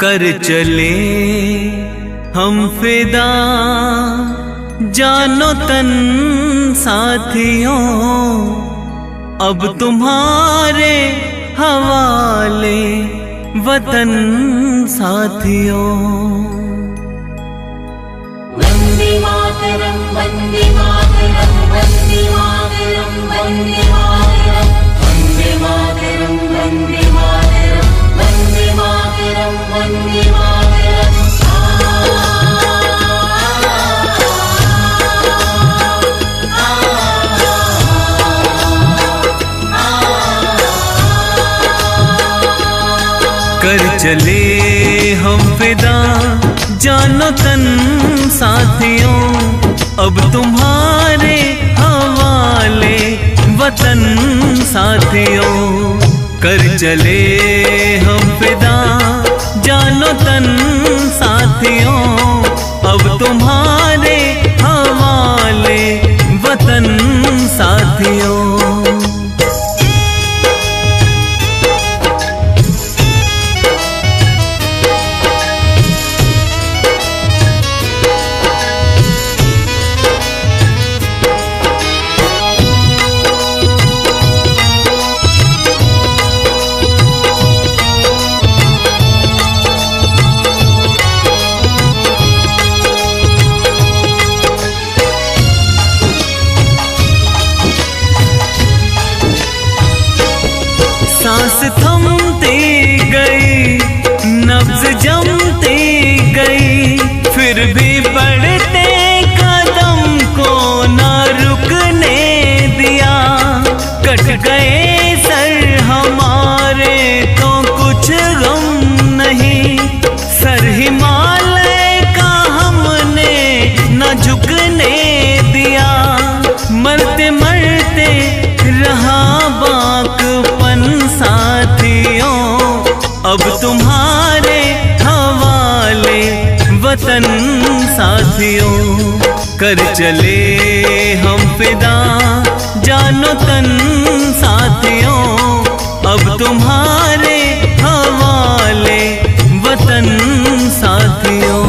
कर चले हम फिदा जानो तन साथियों, अब तुम्हारे हवाले वतन साथियों। वंदे मातरम वंदे मातरम वंदे मातरम वंदे मातरम वंदे मातरम वंदे मातरम वंदे मातरम वंदे मातरम। कर चले हम फिदा जानो तन साथियों, अब तुम्हारे हवाले वतन साथियों। कर चले हम फिदा जानो तन साथियों, अब तुम्हारे हवाले वतन साथियों। सांस थमती गई, नब्ज जमती गई, फिर भी बढ़ते कदम को न रुकने दिया। कट गए सर हमारे तो कुछ गम नहीं, सर हिमालय का हमने न झुकने दिया। मरते मरते रहा बाकपन साथियों, अब तुम्हारे हवाले वतन साथियों। कर चले हम फिदा जानो तन साथियों, अब तुम्हारे हवाले वतन साथियों।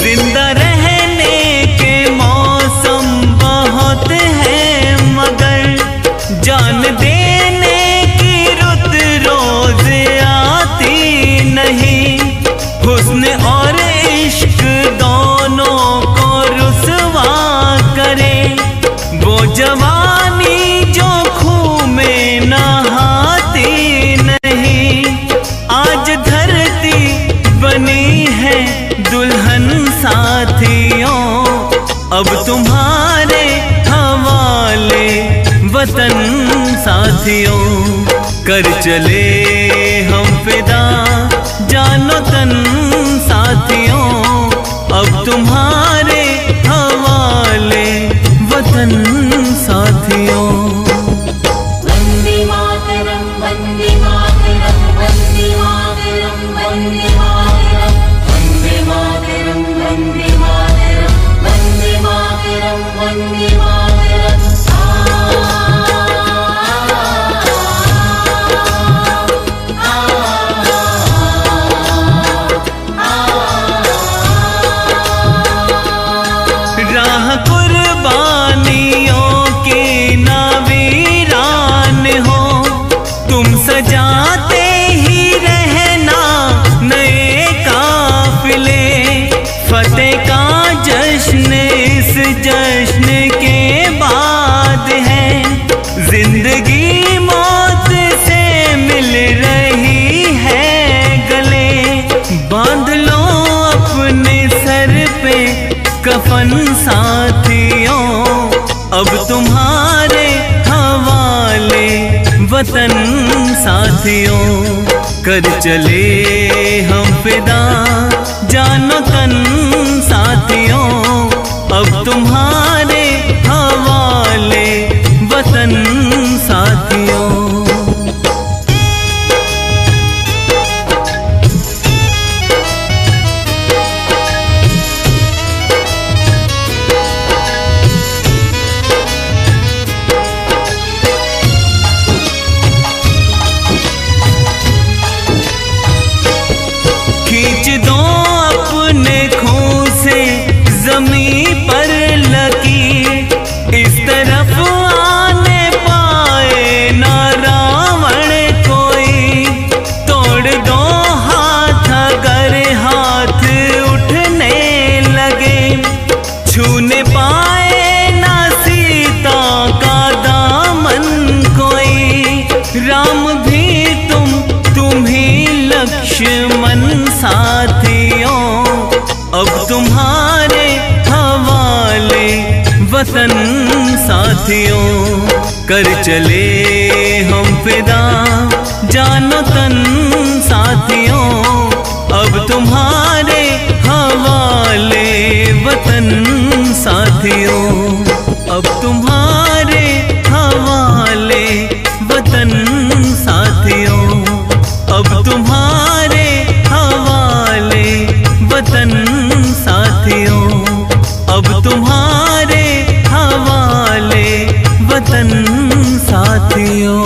जिंदा रहने के मौसम बहुत है, मगर जान देने की रुत रोज आती नहीं। हुस्न और इश्क दोनों को रुसवा करे, वो जवानी जो खून में नहाती नहीं। आज धरती बनी है दुल्हन साथियों, अब तुम्हारे हवाले वतन साथियों। कर चले हम फिदा जानो तन साथियों, अब तुम्हारे हवाले वतन साथियों। वंदे मातरम वंदे मातरम वंदे मातरम वंदे मातरम वंदे मातरम वंदे मातरम वंदे मातरम वंदे मातरम। राह कुर्बानियों की ना वीरान हो, तुम सजाते ही रहना नए काफिले। फतेह का जश्न इस जश्न के बाद है, जिंदगी मौत से मिल रही है गले। बांध लो अपने सर पे कफन साथियों, अब तुम्हारे हवाले वतन साथियों। कर चले हम फिदा जानो तन साथियों, अब तुम्हारे हवाले वतन साथियों। दुश्मन साथियों, अब तुम्हारे हवाले वतन साथियों। कर चले हम फिदा जानो तन साथियों, अब तुम्हारे हवाले वतन साथियों, अब तुम्हारे हवाले वतन साथियों, अब तुम्हारे हवाले वतन साथियों, अब तुम्हारे हवाले वतन साथियों।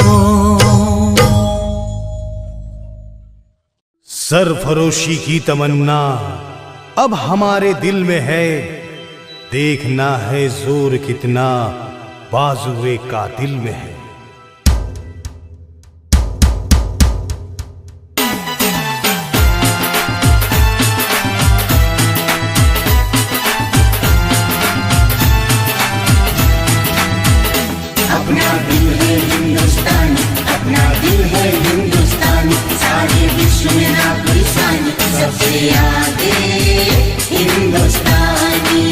सरफरोशी की तमन्ना अब हमारे दिल में है, देखना है जोर कितना बाजुए का दिल में है। अपना दिल है हिंदुस्तान, अपना दिल है हिंदुस्तान, सारे विश्व में ना कोई सान, सबसे आगे हिंदुस्तानी।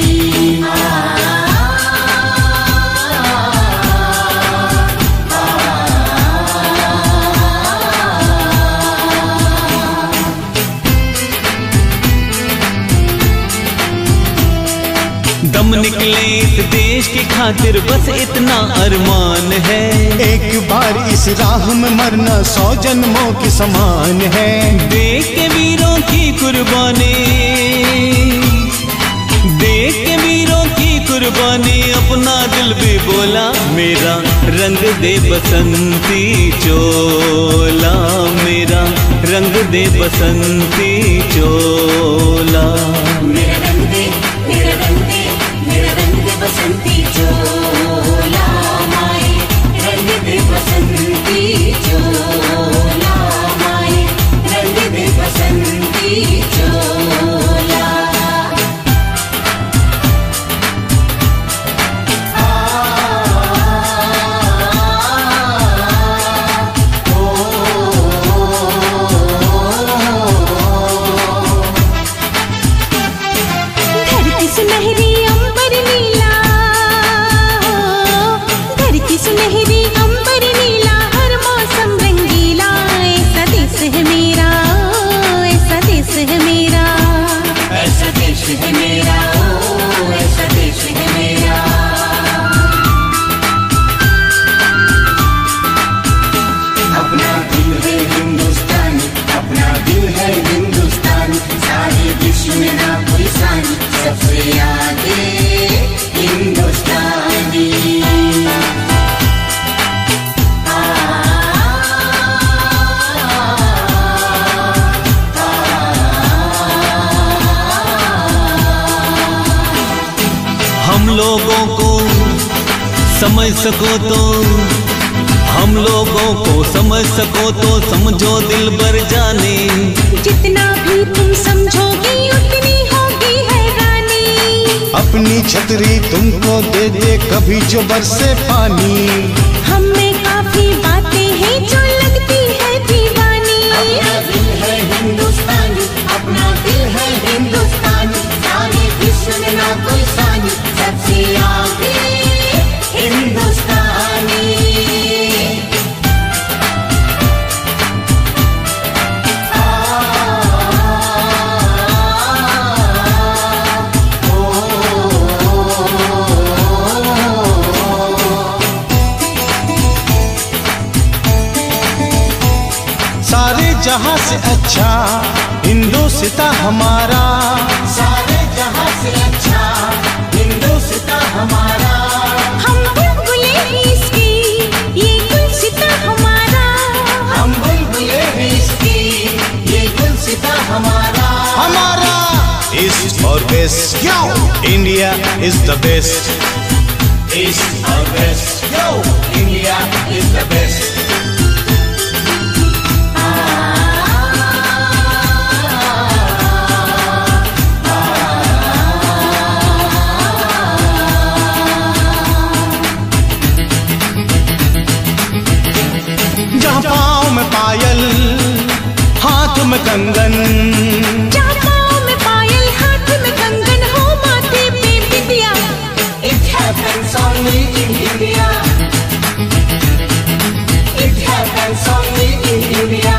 दम निकले इस देश की खातिर बस इतना अरमान है, एक बार इस राह में मरना 100 जन्मों के समान है। देख के वीरों की कुर्बानी, देख के वीरों की कुर्बानी, अपना दिल भी बोला मेरा रंग दे बसंती चोला, मेरा रंग दे बसंती चोला। मेरा रंग दे, मेरा रंग दे, मेरा रंग दे बसंती चोला, माए रंग दे बसंती चोला, माए रंग दे बसंती चोला। धरती सुनहरी अंबर नीला, धरती सुनहरी अंबर नीला, हर मौसम रंगीला, ऐसा देश है मेरा, ऐसा देश है मेरा, ऐसा देश है मेरा, ओ ऐसा देश है मेरा। अपना दिल है हिंदुस्तान, अपना दिल है हिंदुस्तान, सारे विश्व में ना कोई सान, सबसे आगे हिंदुस्तानी। हम लोगों को समझ सको तो, हम लोगों को समझ सको तो समझो दिल भर जाने, जितना भी तुम समझोगी उतनी होगी हैरानी। अपनी छतरी तुमको दे दे कभी जो बरसे पानी, हम में काफी बातें हैं जो लगती है दीवानी। अपना दिल है हिंदुस्तान, अपना दिल है हिंदुस्तान, सारे विश्व में ना कोई सान, सबसे आगे हिंदुस्तानी। सारे जहां से अच्छा हिंदुस्तां हमारा, सारे जहां से अच्छा हिंदुस्तां हमारा। हम बुलबुले हैं इसकी, ये गुलसिता हमारा, हम बुलबुले हैं इसकी, ये गुलसिता हमारा। हमारा ईस्ट और west, India is the best, east और west, India is the best. जहाँ पाँव में पायल हाथ में कंगन, जहाँ पाँव में पायल, हाथ में कंगन हो, माथे पे बिंदिया। It happens only in India. It happens only in India.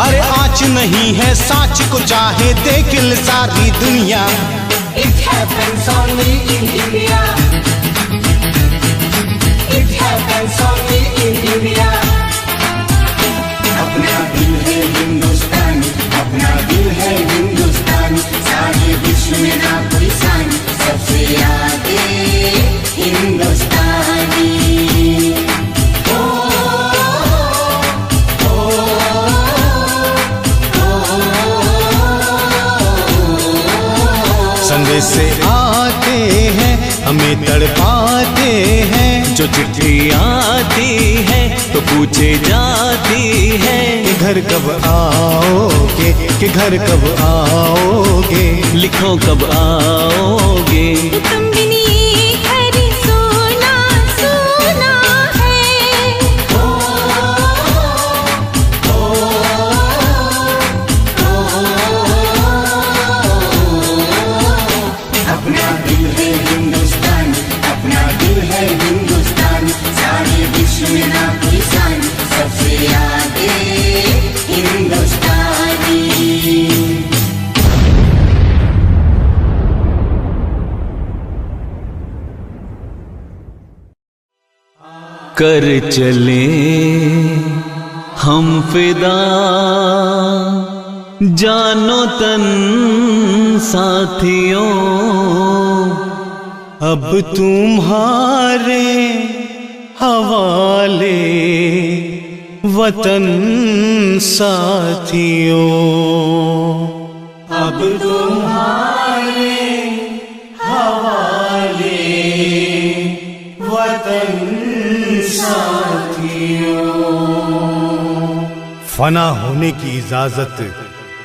अरे आँच नहीं है साँच को चाहे देख ले सारी दुनिया। It happens only in India. It happens only in India. अपना दिल है हिंदुस्तानी, अपना दिल है हिंदुस्तानी, सारे विश्व में ना कोई सानी, सबसे आगे हिंदुस्तानी। संदेश से आते हैं हमें तड़पाते हैं, जो चिट्ठी आती है तो पूछे जाती है कि घर कब आओगे, कि घर कब आओगे, लिखो कब आओगे। तुम बिन ये घर सोना सोना है। अपना दिल है हिंदुस्तानी, अपना दिल है हिंदुस्तानी, सारे विश्व में ना कोई सानी, सबसे आगे हिंदुस्तानी। कर चले हम फिदा, जानो तन साथियों, अब तुम्हारे हवाले वतन साथियों, अब तुम्हारे हवाले वतन साथियों। फना होने की इजाजत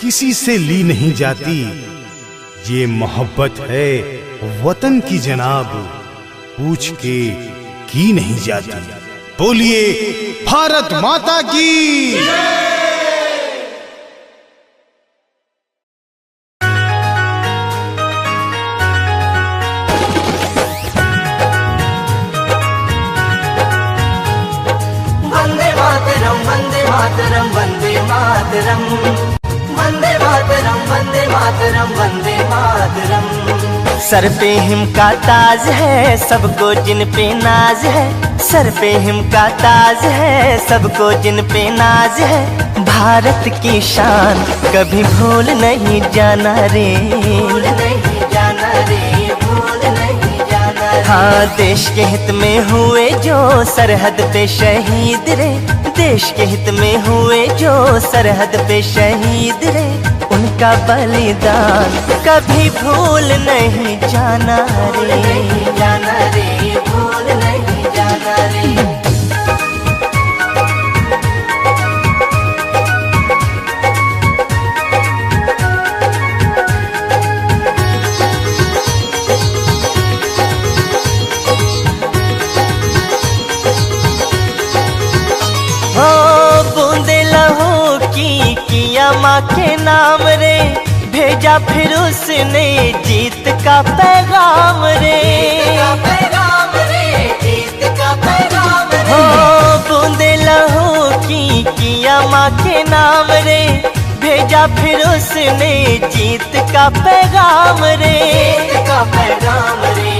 किसी से ली नहीं जाती, ये मोहब्बत है वतन की जनाब, पूछ के की नहीं जाती। बोलिए भारत माता की। Vande Mataram, Vande Mataram, Vande Mataram, Vande Mataram, Vande Mataram, Vande Mataram. Sir pay him का ताज है, सबको जिन पे नाज है, सर पे हिम का ताज है, सबको जिन पे नाज है। भारत की शान कभी भूल नहीं जाना रे, भूल नहीं जाना रे, भूल नहीं जाना रे। हाँ देश के हित में हुए जो सरहद पे शहीद रे, देश के हित में हुए जो सरहद पे शहीद रे, उनका बलिदान कभी भूल नहीं जाना रे, जाना रे, भूल नहीं जाना रे। हो बूंदे लहू की किया माँ के नाम रे, भेजा फिर उसने जीत का पैगाम रे, पैगाम रे, जीत का पैगाम रे। हो बूंदे लहू की किया माँ के नाम रे, भेजा फिर उसने जीत का पैगाम रे, जीत का पैगाम रे।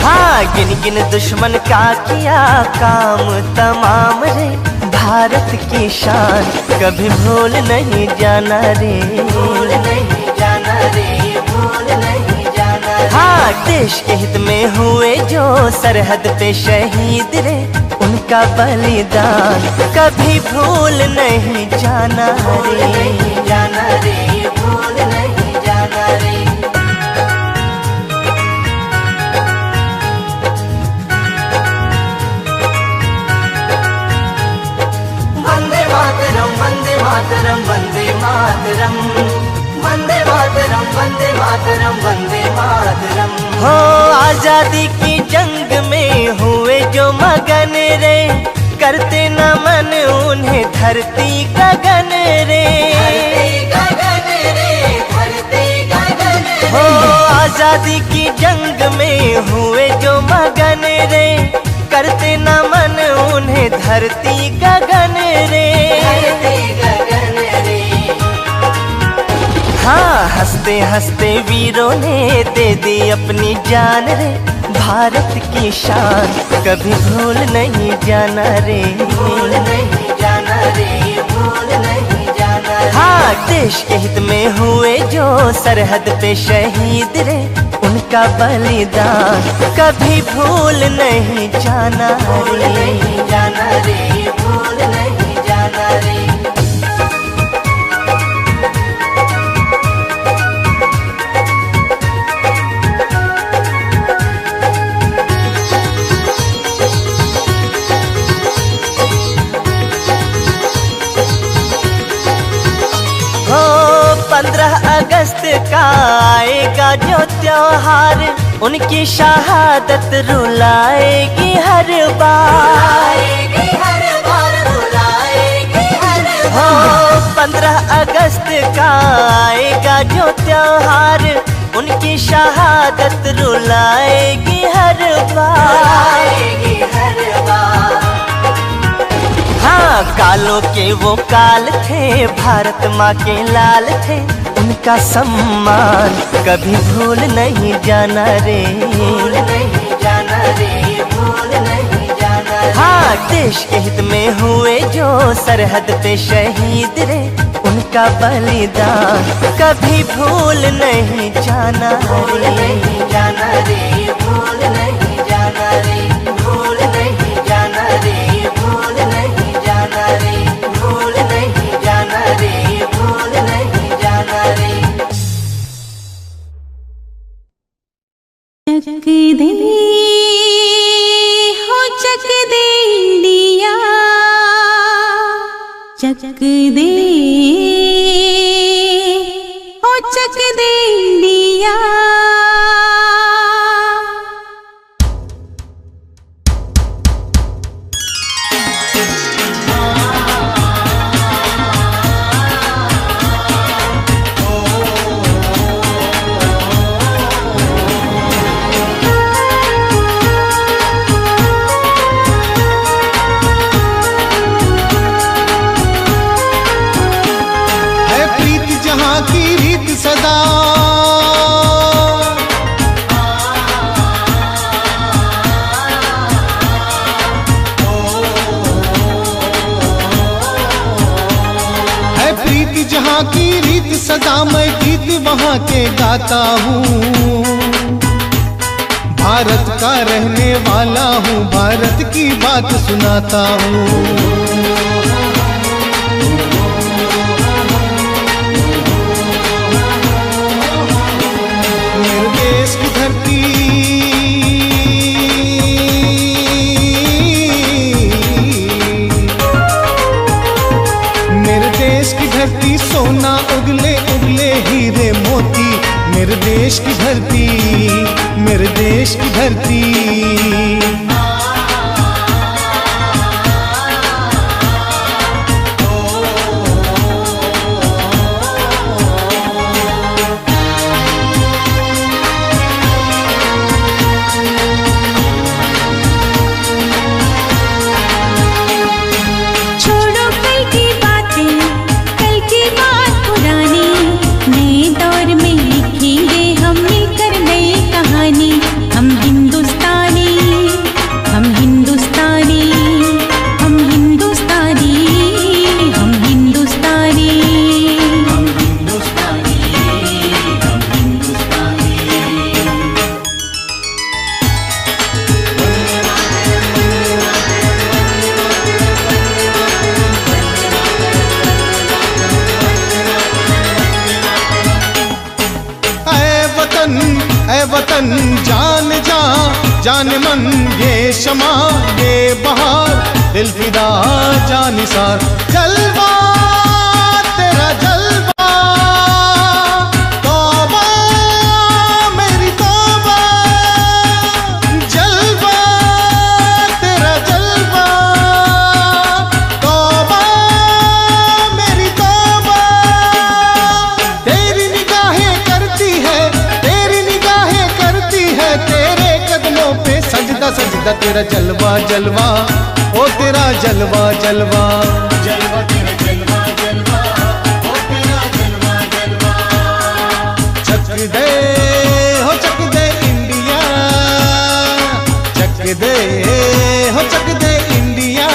हाँ गिन गिन दुश्मन का किया काम तमाम रे, भारत की शान कभी भूल नहीं जाना रे, भूल नहीं जाना रे, भूल नहीं जाना रे। हाँ देश के हित में हुए जो सरहद पे शहीद रे, उनका बलिदान कभी भूल नहीं जाना भूल रे, नहीं जाना रे, भूल नहीं जाना रे। वंदे मातरम, वंदे मातरम, वंदे मातरम, वंदे मातरम, वंदे मातरम, वंदे मातरम। हो आजादी की जंग में हुए जो मगन रे, करते नमन उन्हें धरती गगन रे, हो आजादी की जंग में हुए जो मगन रे, करते नमन उन्हें धरती गगन रे। हाँ हंसते हंसते वीरों ने दे दी अपनी जान रे, भारत की शान कभी भूल नहीं जाना रे, भूल नहीं जाना रे, भूल नहीं जाना रे। हाँ देश के हित में हुए जो सरहद पे शहीद रे, उनका बलिदान कभी भूल नहीं जाना रे, नहीं जाना रे, भूल नहीं जाना रे। हो 15 अगस्त का आएगा जो त्योहार, उनकी शहादत रुलाएगी हर बार, हो 15 अगस्त का आएगा जो त्योहार, उनकी शहादत रुलाएगी हर बार। हाँ कालों के वो काल थे, भारत माँ के लाल थे, उनका सम्मान कभी भूल नहीं जाना रे, भूल नहीं जाना रे, भूल नहीं जाना रे। हाँ देश के हित में हुए जो सरहद पे शहीद रे, उनका बलिदान कभी भूल नहीं जाना रे, नहीं जाना रे, भूल नहीं जाना रे, भूल नहीं जाना रे, भूल नहीं जाना रे, भूल नहीं जाना रे, भूल नहीं जाना रे। चक दे हो चक दे इंडिया, चक दे हो चक दे इंडिया। जहाँ की रीत सदा मैं गीत वहाँ के गाता हूँ, भारत का रहने वाला हूँ, भारत की बात सुनाता हूँ। मेरे देश की धरती सोना उगले उगले हीरे मोती, मेरे देश की धरती, मेरे देश की धरती। वतन जान जा जान मन, ये शमा ये बहार, दिल फिदा जानिसार। जलवा तेरा जलवा, तौबा मेरी तौबा, जलवा तेरा जलवा, तौबा खुदा तेरा जलवा जलवा, ओ तेरा जलवा जलवा। जलवा तेरा जलवा जलवा, ओ तेरा जलवा जलवा। चक दे हो चक दे इंडिया, चक दे हो चक दे इंडिया।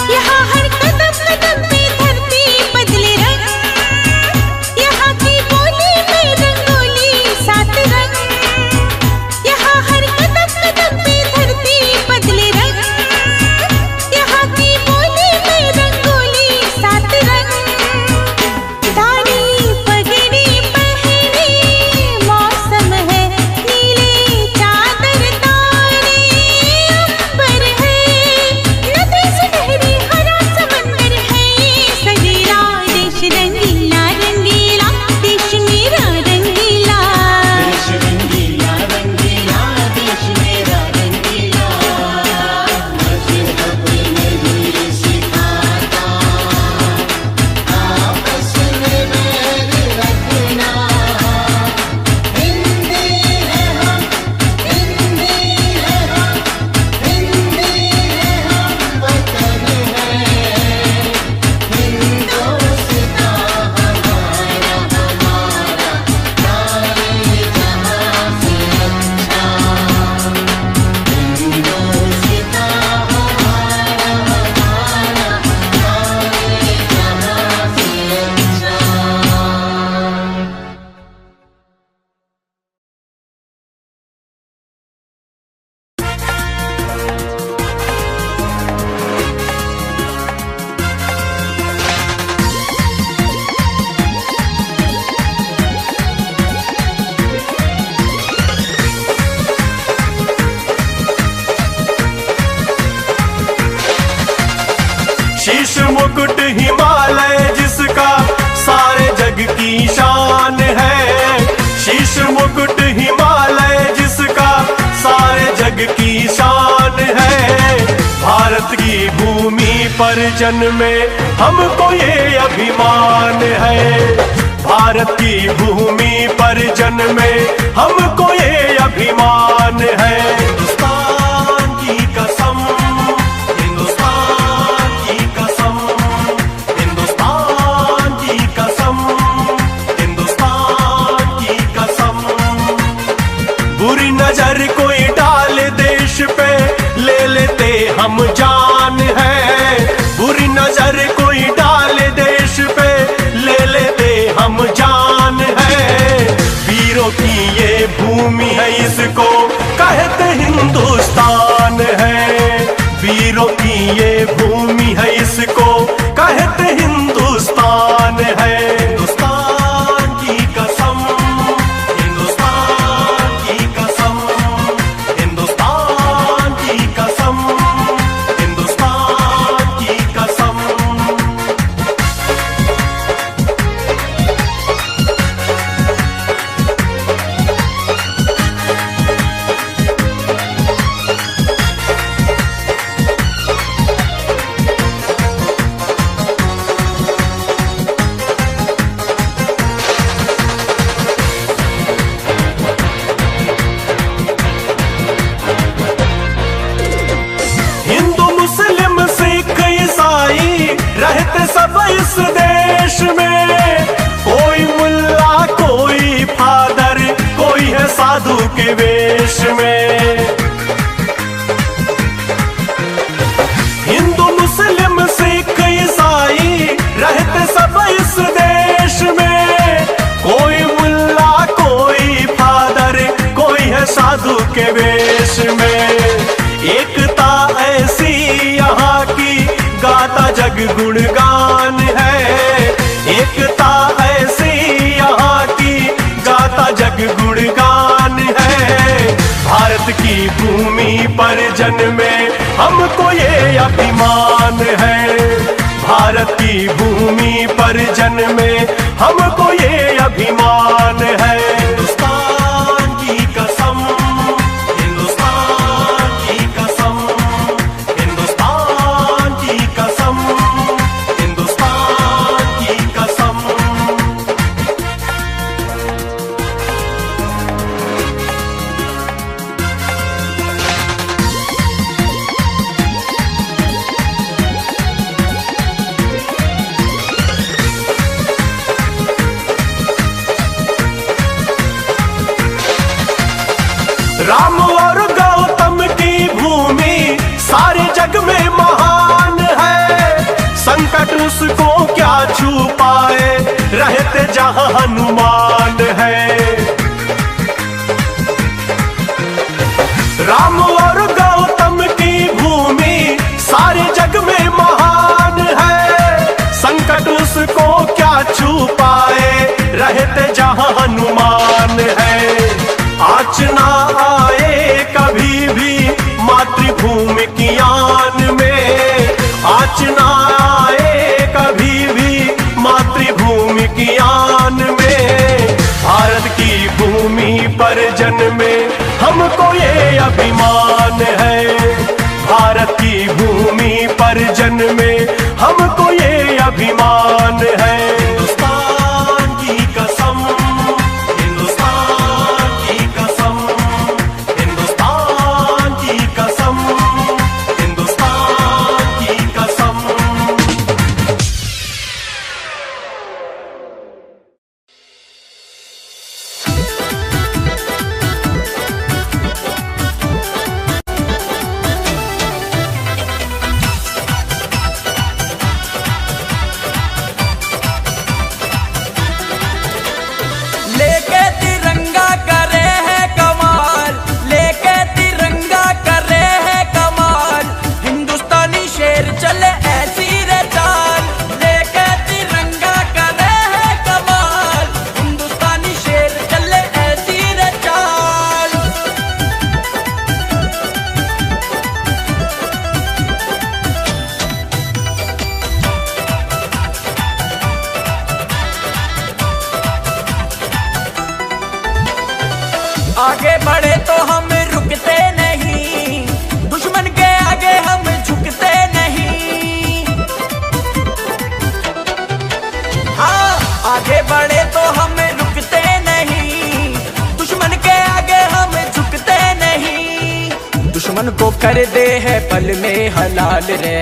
यहाँ हर कदम कदम पे धरती बदले रंग, यहाँ की बोली में रंगोली सात रंग। यहाँ हर कदम कदम पे धरती बदले रंग, यहाँ की बोली में रंगोली सात रंग। दाढ़ी पगड़ी पहने मौसम है, नीले चादर तारे अंबर है। नदी सुनहरी हरा समंदर है, ये सजीला देश रंगीला रंगीला, देश मेरा रंगीला। देश रंगीला रंगीला, देश मेरा रंगीला। मजहब नहीं सिखाता आपस में बैर रखना। हिंदी है हम, हिंदी है हम, हिंदी है हम, वतन है हिंदुस्तान हमारा हमारा, सारे जहां से अच्छा हिंदुस्तान हमारा हमारा, सारे जहां से अच्छा। शीश मुकुट हिमालय जिसका सारे जग की शान है। शीश मुकुट हिमालय जिसका सारे जग की शान है। भारत की भूमि पर जन्मे हमको ये अभिमान है। भारत की भूमि पर जन्मे हमको ये अभिमान है। हिंदुस्तान की कसम, हिंदुस्तान की कसम, हिंदुस्तान की कसम, हिंदुस्तान की कसम। बुरी नजर कोई डाले देश पे, ले लेते हम जान है। बुरी नजर कोई डाले देश पे, ले लेते हम जान है। वीरों की ये भूमि है, इसको कहते हिंदुस्तान है। वीरों की ये भूमि है, इसको कहते हिंदुस्तान है। हिंदुस्तान की कसम, हिंदुस्तान की कसम, हिंदुस्तान की कसम, हिंदुस्तान की कसम। हिंदू मुस्लिम सिख ईसाई रहते सब इस देश में। कोई मुल्ला कोई फादर, कोई है साधु के वेश में। हिंदू मुस्लिम सिख ईसाई रहते सब इस देश में। कोई मुल्ला कोई फादर, कोई है साधु के वेश में। एकता ऐसी यहाँ की गाता जग गुणगान है। एकता ऐसी यहाँ की गाता जग गुणगान है। भारत की भूमि पर जन्मे हमको ये अभिमान है। भारत की भूमि पर जन्मे हमको ये अभिमान है। हिंदुस्तान की कसम, हिंदुस्तान की कसम, हिंदुस्तान की कसम, हिंदुस्तान उसको क्या छुपाए, रहते जहां हनुमान है। राम और गौतम की भूमि सारे जग में महान है, संकट उसको क्या छुपाए, रहते जहां हनुमान है। आँच ना आए कभी भी मातृभूमि की आन में, आँच ना आए कभी भी मातृभूमि की आन में। भारत की भूमि पर जन्मे हमको ये अभिमान है, भारत की भूमि पर जन्मे हमको ये अभिमान है। हिंदुस्तान की कसम, हिंदुस्तान की कसम, हिंदुस्तान की कसम, हिंदुस्तान की कसम। लेके तिरंगा करे है कमाल, लेके तिरंगा करे है कमाल, हिंदुस्तानी शेर चले ऐसी रे चाल। लेके तिरंगा करे है कमाल, हिंदुस्तानी शेर चले ऐसी रे चाल। आगे बढ़े तो हम रुकते नहीं, दुश्मन के आगे हम झुकते नहीं। हाँ, आगे बढ़े तो हम रुकते नहीं, दुश्मन के आगे हम झुकते नहीं। दुश्मन को कर दे है पल में हलाल रे,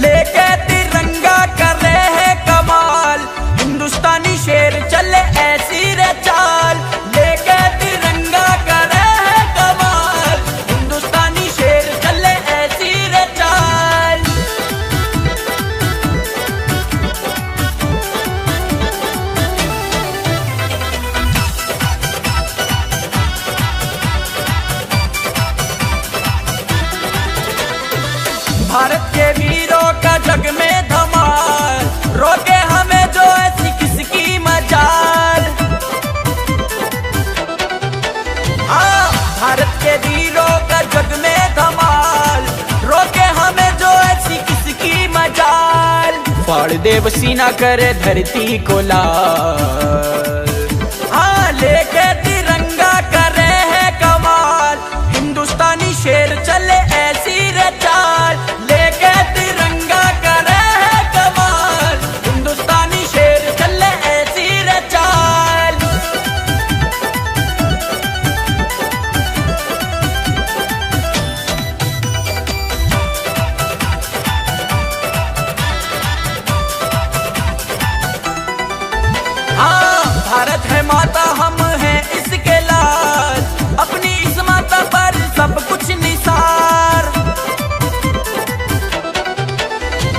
लेके तिरंगा कर रहे है कमाल, हिंदुस्तानी शेर चले ऐसी रे चाल। लेके तिरंगा कर रहे है कमाल, हिंदुस्तानी शेर चले ऐसी रे चाल। भारत के वीरों का जग में धमाल, रोके हमें जो ऐसी किसकी मजाल। हाँ, भारत के वीरों का जग में धमाल, रोके हमें जो ऐसी किसकी मजाल। फाड़ देव सीना करे धरती को लाल। हाँ, लेके तिरंगा करे है कमाल, हिंदुस्तानी शेर चले ऐसी रे चाल। लेके तिरंगा करे है कमाल, हिंदुस्तानी शेर चले ऐसी रे चाल। हाँ, भारत है माता, हम हैं इसके लाल, अपनी इस माता पर सब कुछ निसार।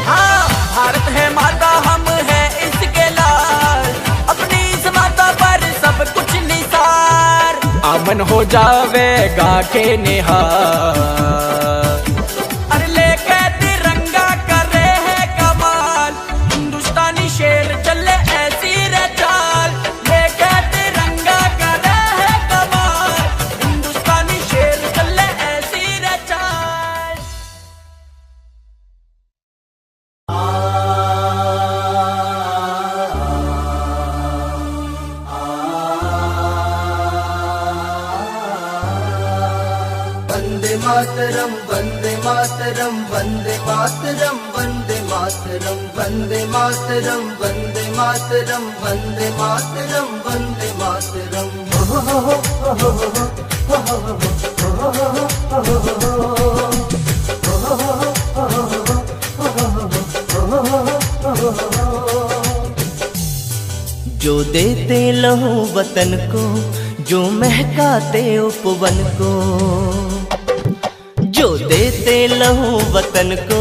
हाँ, भारत है माता, हम हैं इसके लाल, अपनी इस माता पर सब कुछ निसार। अमन हो जावेगा के निहार। अरे लेके तिरंगा कर रहे है कमाल, हिंदुस्तानी शेर चले ऐसी रे चाल। लेके तिरंगा कर रहे है कमाल, हिंदुस्तानी शेर चले ऐसी रे चाल। वंदे मातरम, वंदे मातरम, वंदे मातरम, वंदे मातरम, वंदे मातरम, वंदे मातरम, वंदे मातरम, वंदे मातरम। जो देते लहू वतन को, जो महकाते उपवन को, जो देते लहू वतन को,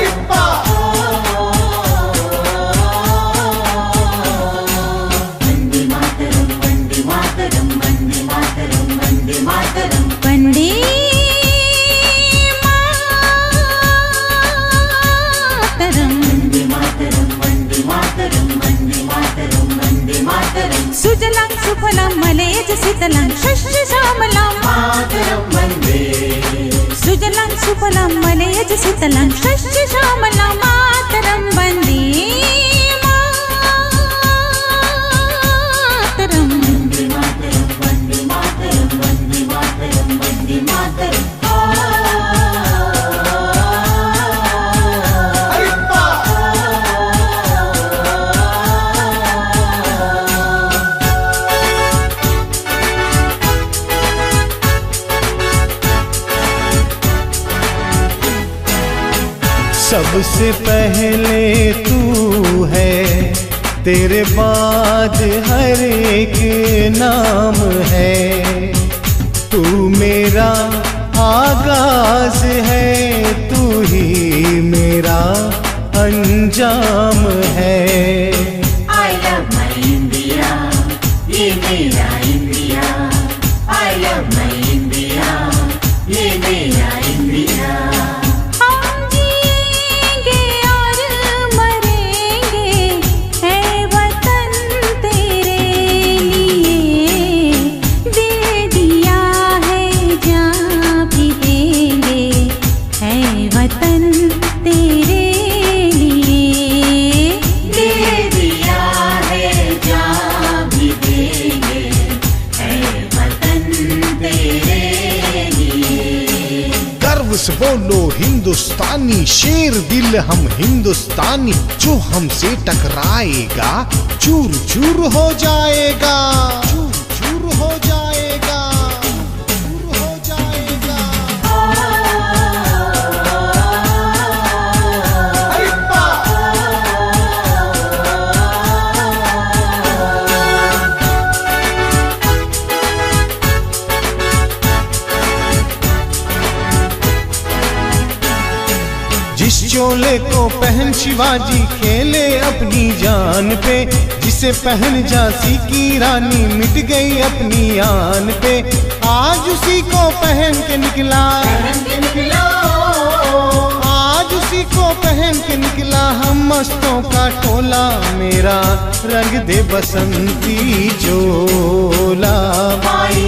सुफलं मलयज शीतलं शस्यश्यामलं मातरं वन्दे सुजलं सुफलं मलयज शीतलं शस्यश्यामलं मातरं वन्दे मातरं वन्दे मातरं वन्दे मातरं वन्दे मातरं वन्दे मातरं सबसे पहले तू है, तेरे बाद हर एक नाम है। तू मेरा आगाज है, तू ही मेरा अंजाम है। I love my India, ये मेरा India. I love my India, ये मेरा इंडिया। से बोलो हिंदुस्तानी, शेर दिल हम हिंदुस्तानी। जो हमसे टकराएगा चूर चूर हो जाएगा, चूर चूर हो जाएगा, चूर हो जाएगा। जिस चोले को पहन शिवाजी खेले अपनी जान पे, जिसे पहन झांसी की रानी मिट गई अपनी आन पे, आज उसी को पहन के निकला, आज उसी को पहन के निकला हम मस्तों का टोला। मेरा रंग दे बसंती चोला, माई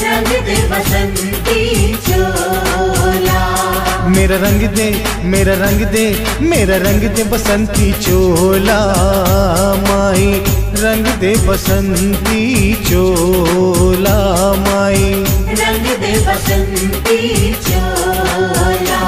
रंग दे बसंती चोला। मेरा रंग दे, मेरा रंग दे, मेरा रंग दे बसंती चोला। माई रंग दे बसंती चोला, माई रंग दे बसंती चोला।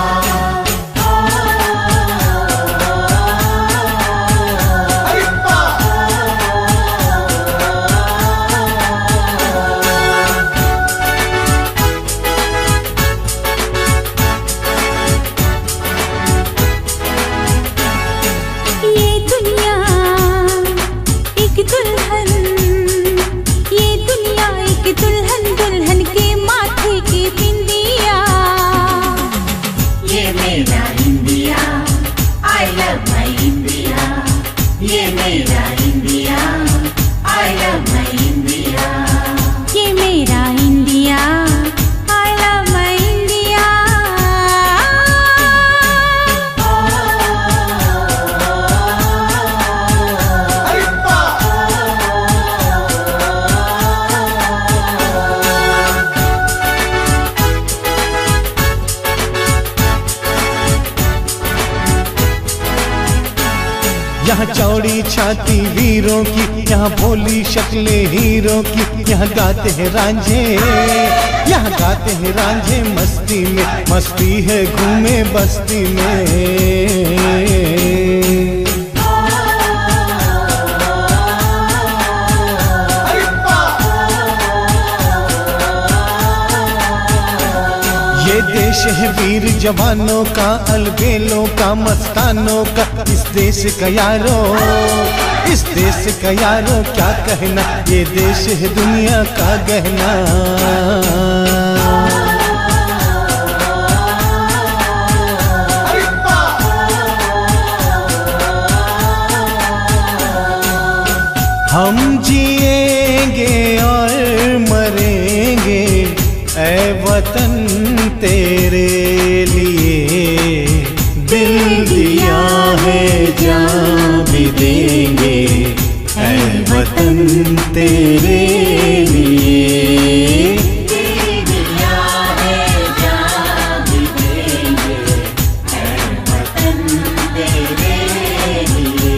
दुल्हन के माथे की बिंदिया, ये मेरा India. I love my India, ये मेरा India. I love my India, ये मेरा India. I love my India। यहाँ चौड़ी छाती वीरों की, यहाँ भोली शक्लें हीरों की। यहाँ गाते हैं रांझे, यहाँ गाते हैं रांझे मस्ती में, मस्ती है घूमे बस्ती में। ये देश है वीर जवानों का, अलबेलों का, मस्तानों का। इस देश का यारो, इस देश का यारो क्या कहना, ये देश है दुनिया का गहना। हम जिएंगे और मरेंगे ऐ वतन तेरे लिए। दिल दिया है जान भी देंगे ऐ वतन तेरे तेरे लिए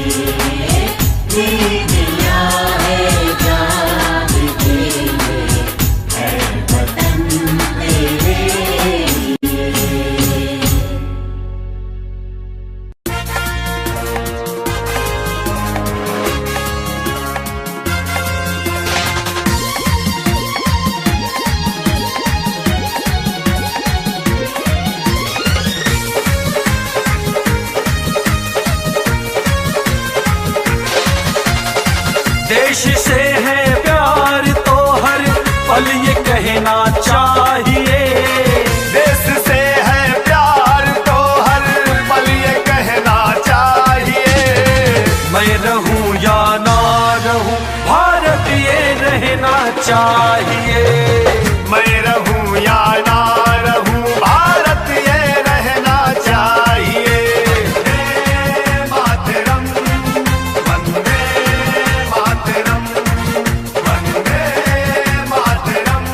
दे दिया है जान तेरे है वतन तेरे लिए। देश से है प्यार तो हर पल ये कहना चाहिए। देश से है प्यार तो हर पल ये कहना चाहिए। मैं रहूं या ना रहूं भारत ये रहना चाहिए। मैं रहूं या ना रहूं भारत ये रहना चाहिए। वंदे मातरम वंदे मातरम वंदे मातरम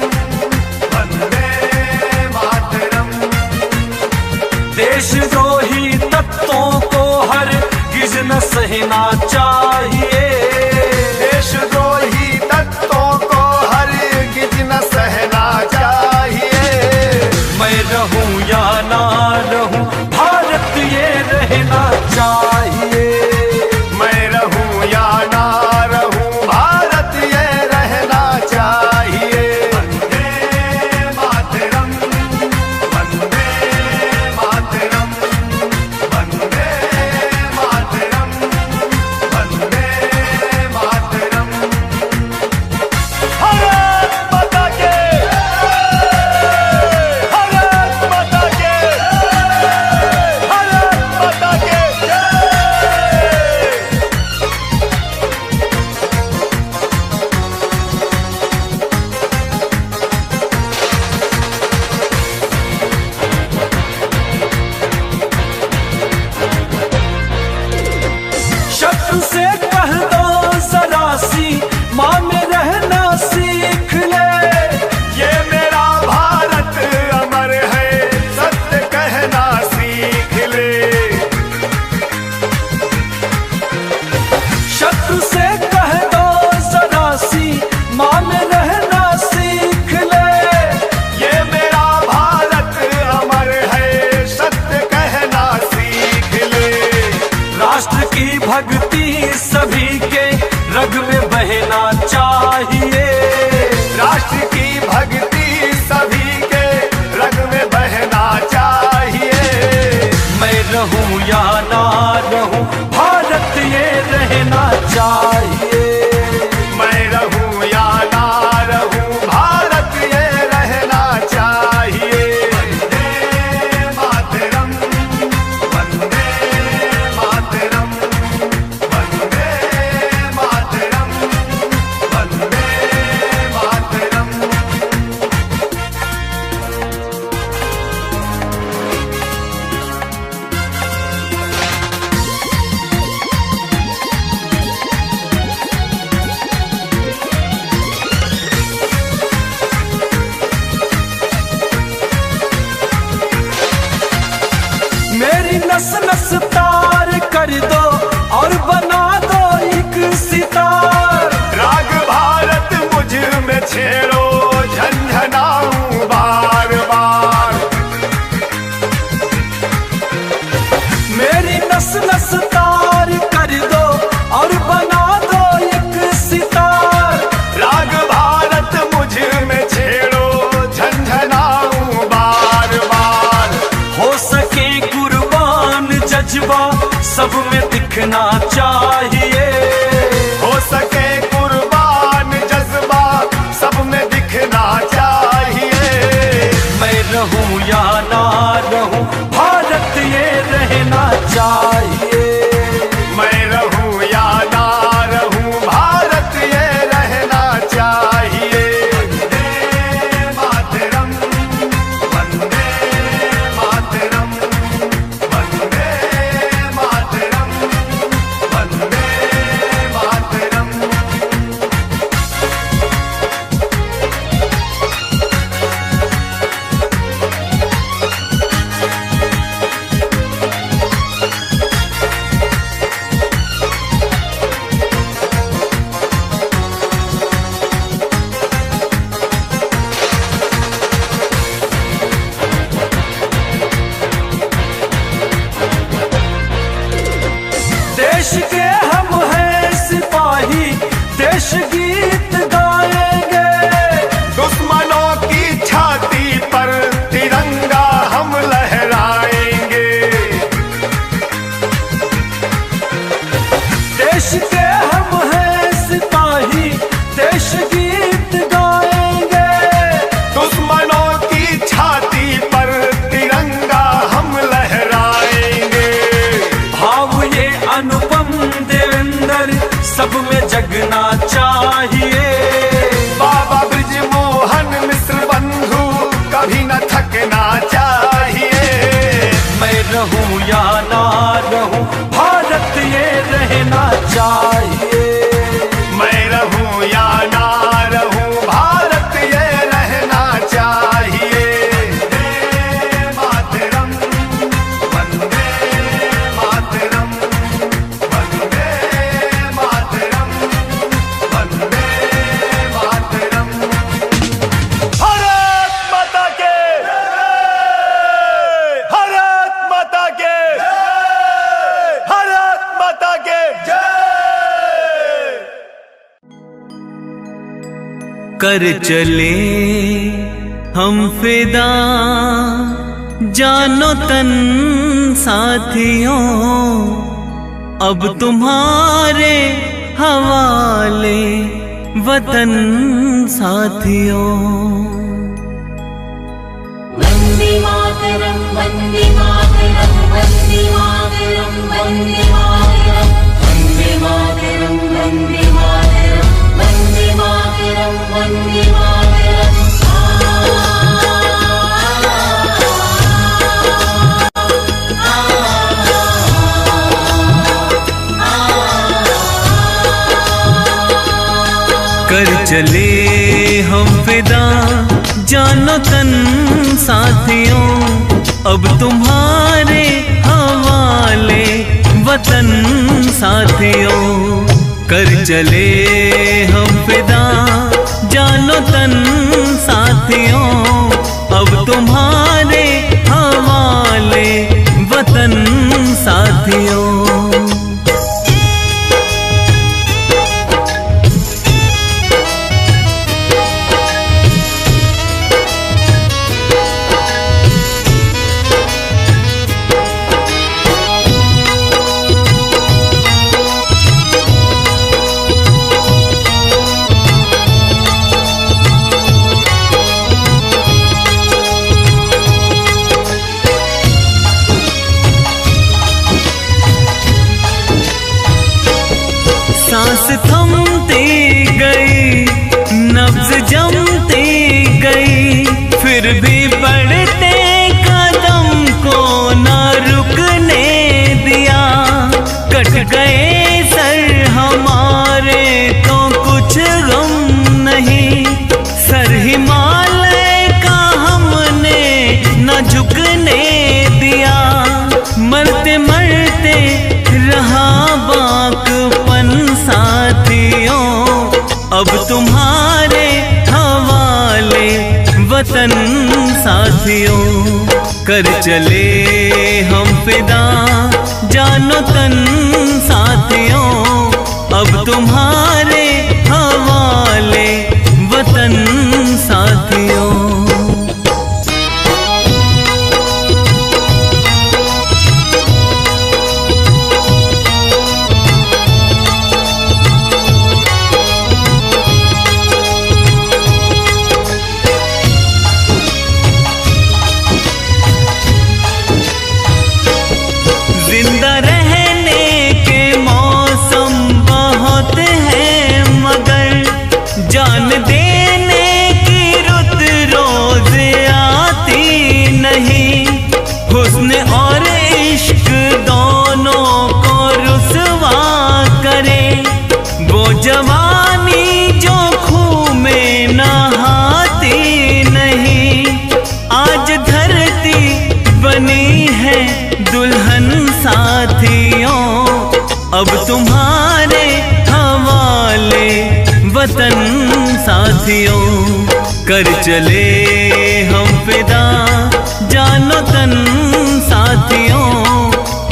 वंदे मातरम। देशद्रोही तत्वों को हर गिज न सहना चाहिए। देशद्रोही तत्वों को हर गिज न सहना चाहिए। मैं रहूं या ना रहूं भारत ये रहना चाहिए। मैं रहूं या ना रहूं भारत ये रहना चाहिए। वंदे मातरम वंदे मातरम वंदे मातरम वंदे मातरम। भारत माता के भारत माता के भारत माता के जय। शत्रु से कह दो जरा सी माँ में रहना सीख ले। ये मेरा भारत अमर है सत्य कहना सीख ले। शत्रु से कह दो जरा सी माँ में रहना सीख ले। ये मेरा भारत अमर है सत्य कहना सीख ले। राष्ट्र की भक्ति सभी के रग में बहना चाहिए। राष्ट्र की भक्ति सभी के रग में बहना चाहिए। मैं रहूं या ना रहूं भारत ये रहना चाहिए। मैं रहूं या ना रहूं भारत ये रहना चाहिए। वंदे मातरम वंदे मातरम वंदे मातरम वंदे मातरम। मेरी नस नस तार कर दो और बना दो एक सितार। राग भारत मुझ में छेड़ो झंझनाऊं बार बार। मेरी नस नस तार कर दो और बना दो एक सितार। राग भारत मुझ में छेड़ो झंझनाऊं बार बार। हो सके कुर्बान जज्बा सब में दिखना चाहिए। हो सके कुर्बान जज्बा सब में दिखना चाहिए। मैं रहूं या ना रहूं भारत ये रहना चाहिए। मैं रहूं या ना रहूं भारत ये रहना चाहिए। वंदे मातरम वंदे मातरम वंदे मातरम वंदे मातरम। देश के हम हैं सिपाही, देश गीत गाएंगे। दुश्मनों की छाती पर तिरंगा हम लहराएंगे। भाव ये अनुपम देवेंद्र सब में जगना चाहिए। बाबा ब्रिजमोहन मिश्र बंधु कभी न थकना चाहिए। मैं रहूं या ना रहूं, भारत ये रहना चाहिए। मैं रहूं या ना रहूं, भारत ये रहना चाहिए। वंदे मातरम, वंदे मातरम, वंदे मातरम, वंदे मातरम। भारत माता के, भारत माता के, भारत माता के जय। कर चले हम फिदा जानो तन साथियों, अब तुम्हारे हवाले वतन साथियों। वन्दे मातरम, वन्दे मातरम, वन्दे मातरम, वन्दे मातरम, वन्दे मातरम, वन्दे मातरम, वन्दे मातरम, वन्दे मातरम। कर चले हम फिदा जानो तन साथियों, अब तुम्हारे हवाले वतन साथियों। कर चले हम फिदा जानो तन साथियों, अब तुम्हारे हवाले वतन साथियों। सांस थमती गई, नब्ज जमती गई, फिर भी बढ़ते कदम को न रुकने दिया। कट गए सर हमारे तो कुछ गम नहीं, सर हिमालय का हमने न झुकने दिया। मरते मरते रहा बाकपन साथियों, अब तुम्हारे हवाले वतन साथियों। कर चले हम फिदा जानो तन साथियों, अब तुम्हारे हवाले वतन साथियों। जिंदा रहने के मौसम बहुत हैं, मगर जान देने की रुत रोज आती नहीं। हुस्न और इश्क दोनों को रुसवा करे, वो जवानी जो खूह में नहाती नहीं। आज धरती बनी है दुल्हन साथियों, अब तुम्हारे हवाले वतन साथियों। कर चले हम फिदा जानो तन साथियों,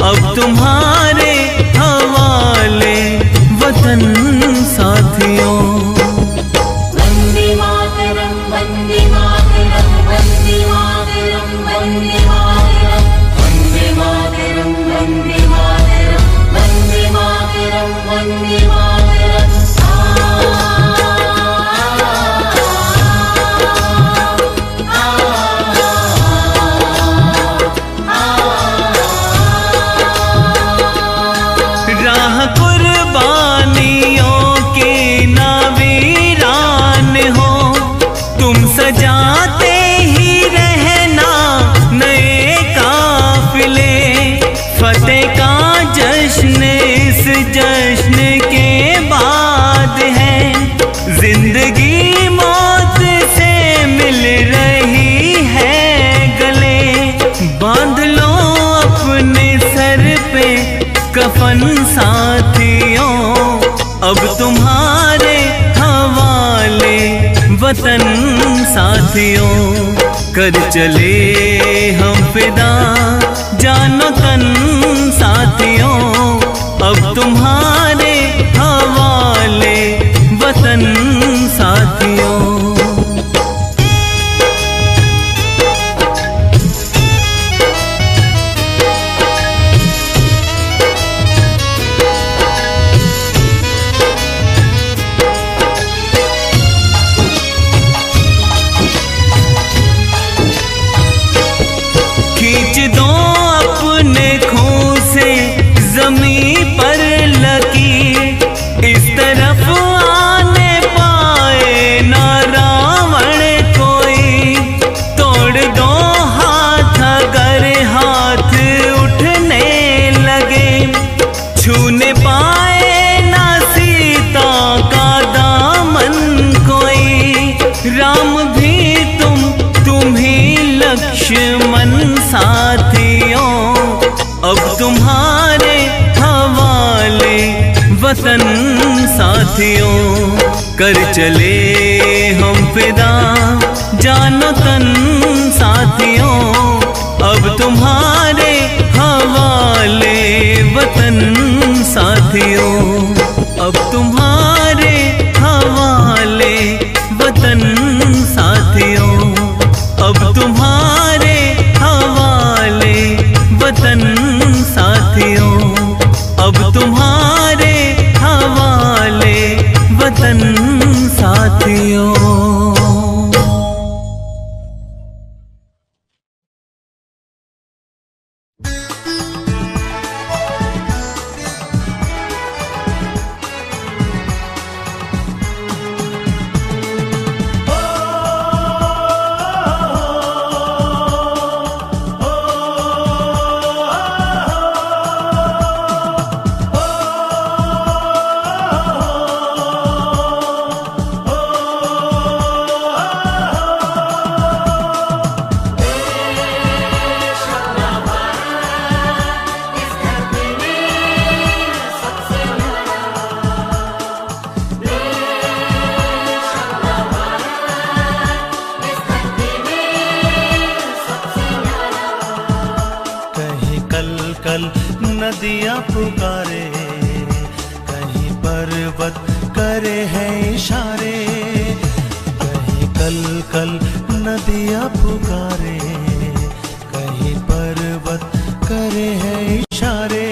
अब तुम्हारे हवाले वतन साथियों। वन्दे मातरम, वन्दे मातरम, वन्दे मातरम, वन्दे मातरम, वन्दे मातरम, वन्दे मातरम, वन्दे मातरम, वन्दे कफन साथियों अब तुम्हारे हवाले वतन साथियों कर चले हम फिदा जानो तन साथियों अब तुम्हारे हवाले वतन साथियों। खींच दो अपने खून से ज़मीं पर लकीर इस तरफ आने पाए ना रावण कोई। तोड़ दो हाथ अगर हाथ उठने लगे छूने पाए ना सीता का दामन कोई। राम भी तुम ही लक्ष्मण साथियों अब तुम्हारे हवाले वतन साथियों कर चले हम फिदा जानो तन साथियों अब तुम्हारे हवाले वतन साथियों अब तुम्हारे हवाले वतन साथियों अब तुम्हारे हवाले वतन साथियों अब तुम्हारे हवाले वतन साथियों। नदियाँ पुकारे कहीं पर्वत करे हैं इशारे कहीं कल कल नदियाँ पुकारे कहीं पर्वत करे हैं इशारे।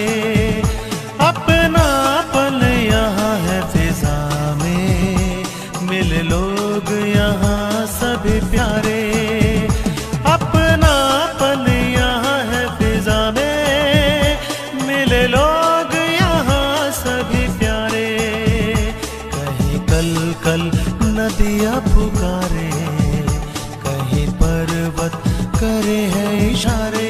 अपना पल यहाँ है फिजा में मिले लोग यहाँ सभी प्यारे। अपना पल यहाँ है फिजा में मिले लोग यहाँ सभी प्यारे। कहीं कल कल नदियाँ पुकारे कहीं पर्वत करे हैं इशारे।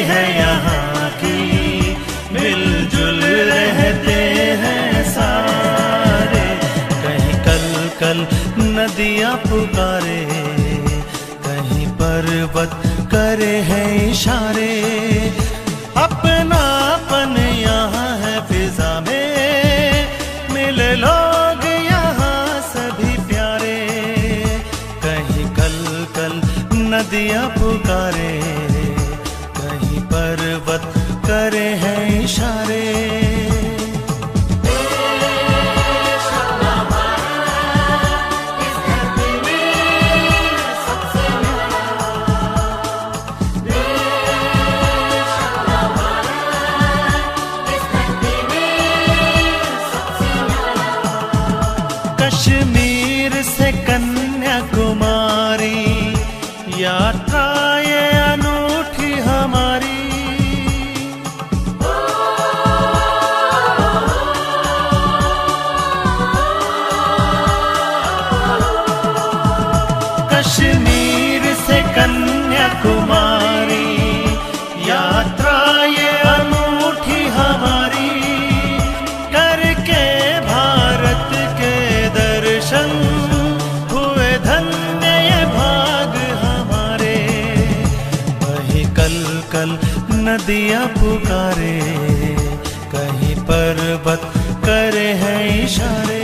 है यहाँ की मिलजुल रहते हैं सारे। कहीं कल कल नदियाँ पुकारे कहीं पर्वत करे हैं इशारे। अपनापन यहाँ है फिजा में मिले लोग यहाँ सभी प्यारे। कहीं कल कल नदियाँ पुकारे पर्वत करे हैं इशारे। यात्रा ये अनूठी हमारी, करके भारत के दर्शन हुए धन्य ये भाग हमारे। वही कल कल नदियाँ पुकारे, कहीं पर्वत करे हैं इशारे।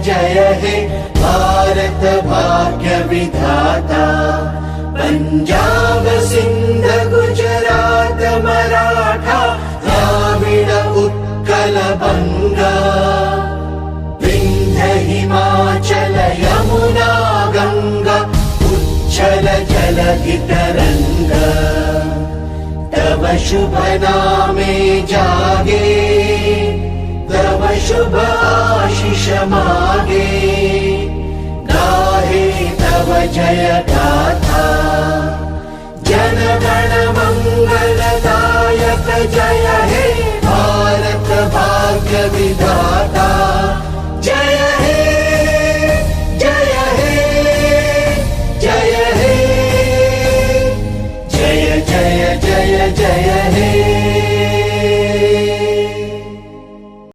जय हे भारत भाग्य विधाता। पंजाब सिंध गुजरात मराठा द्राविड उत्कल बंगा, विंध्य हिमाचल यमुना गंगा उच्छल जलधि तरंगा। तव शुभ नामे जागे, तव शुभ आशीष मागे, गाहे तव जय गाथा। जन गण मंगलदायक जय हे भारत भाग्य विधाता। जय हे जय हे जय हे जय जय जय जय हे।